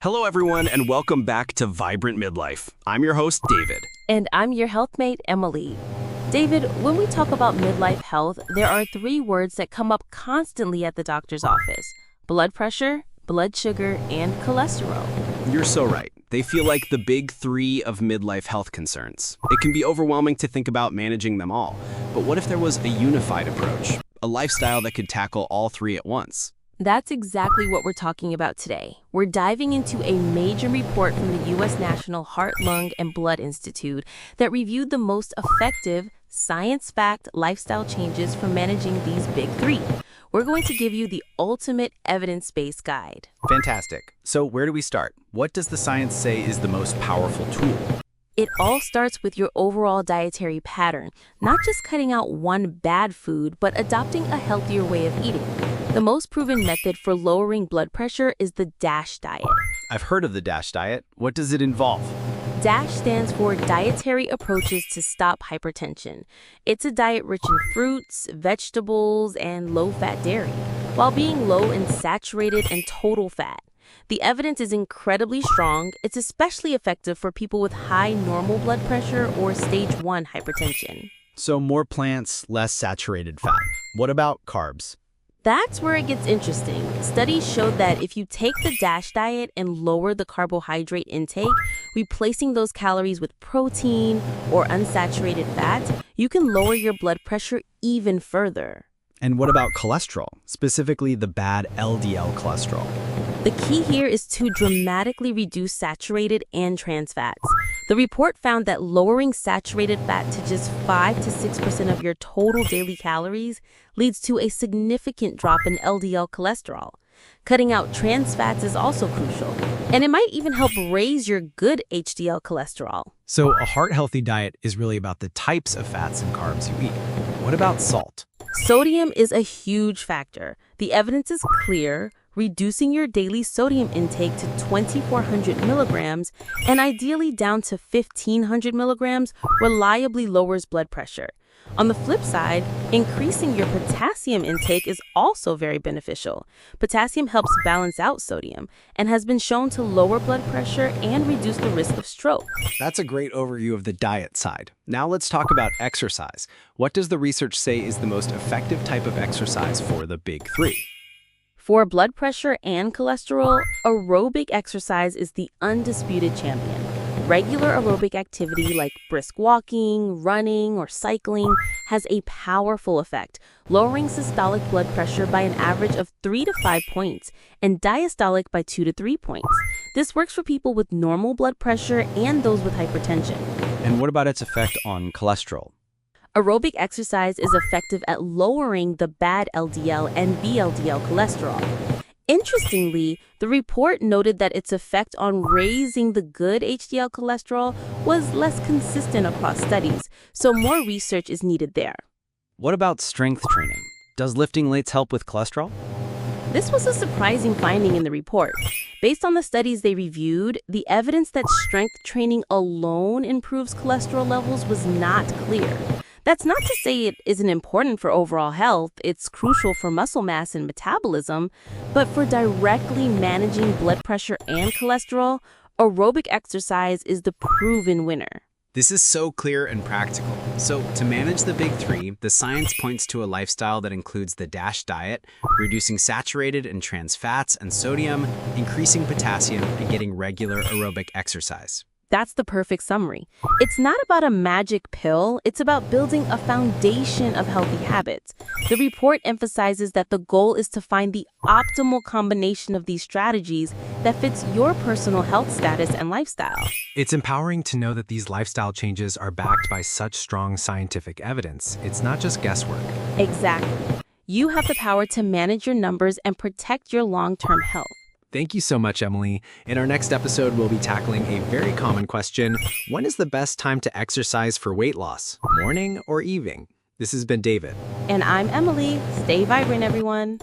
Hello, everyone, and welcome back to Vibrant Midlife. I'm your host, David. And I'm your healthmate, Emily. David, when we talk about midlife health, there are three words that come up constantly at the doctor's office: blood pressure, blood sugar, and cholesterol. You're so right. They feel like the big three of midlife health concerns. It can be overwhelming to think about managing them all. But what if there was a unified approach, a lifestyle that could tackle all three at once? That's exactly what we're talking about today. We're diving into a major report from the U.S. National Heart, Lung, and Blood Institute that reviewed the most effective, science-backed lifestyle changes for managing these big three. We're going to give you the ultimate evidence-based guide. Fantastic. So where do we start? What does the science say is the most powerful tool? It all starts with your overall dietary pattern, not just cutting out one bad food, but adopting a healthier way of eating. The most proven method for lowering blood pressure is the DASH diet. I've heard of the DASH diet. What does it involve? DASH stands for Dietary Approaches to Stop Hypertension. It's a diet rich in fruits, vegetables, and low-fat dairy, while being low in saturated and total fat. The evidence is incredibly strong. It's especially effective for people with high normal blood pressure or stage 1 hypertension. So more plants, less saturated fat. What about carbs? That's where it gets interesting. Studies showed that if you take the DASH diet and lower the carbohydrate intake, replacing those calories with protein or unsaturated fat, you can lower your blood pressure even further. And what about cholesterol, specifically the bad LDL cholesterol? The key here is to dramatically reduce saturated and trans fats. The report found that lowering saturated fat to just 5 to 6% of your total daily calories leads to a significant drop in LDL cholesterol. Cutting out trans fats is also crucial, and it might even help raise your good HDL cholesterol. So a heart-healthy diet is really about the types of fats and carbs you eat. What about salt? Sodium is a huge factor. The evidence is clear. Reducing your daily sodium intake to 2,400 milligrams and ideally down to 1,500 milligrams reliably lowers blood pressure. On the flip side, increasing your potassium intake is also very beneficial. Potassium helps balance out sodium and has been shown to lower blood pressure and reduce the risk of stroke. That's a great overview of the diet side. Now let's talk about exercise. What does the research say is the most effective type of exercise for the big three? For blood pressure and cholesterol, aerobic exercise is the undisputed champion. Regular aerobic activity like brisk walking, running, or cycling has a powerful effect, lowering systolic blood pressure by an average of 3 to 5 points and diastolic by 2 to 3 points. This works for people with normal blood pressure and those with hypertension. And what about its effect on cholesterol? Aerobic exercise is effective at lowering the bad LDL and VLDL cholesterol. Interestingly, the report noted that its effect on raising the good HDL cholesterol was less consistent across studies, so more research is needed there. What about strength training? Does lifting weights help with cholesterol? This was a surprising finding in the report. Based on the studies they reviewed, the evidence that strength training alone improves cholesterol levels was not clear. That's not to say it isn't important for overall health. It's crucial for muscle mass and metabolism. But for directly managing blood pressure and cholesterol, aerobic exercise is the proven winner. This is so clear and practical. So to manage the big three, the science points to a lifestyle that includes the DASH diet, reducing saturated and trans fats and sodium, increasing potassium, and getting regular aerobic exercise. That's the perfect summary. It's not about a magic pill, it's about building a foundation of healthy habits. The report emphasizes that the goal is to find the optimal combination of these strategies that fits your personal health status and lifestyle. It's empowering to know that these lifestyle changes are backed by such strong scientific evidence. It's not just guesswork. Exactly. You have the power to manage your numbers and protect your long-term health. Thank you so much, Emily. In our next episode, we'll be tackling a very common question. When is the best time to exercise for weight loss? Morning or evening? This has been David. And I'm Emily. Stay vibrant, everyone.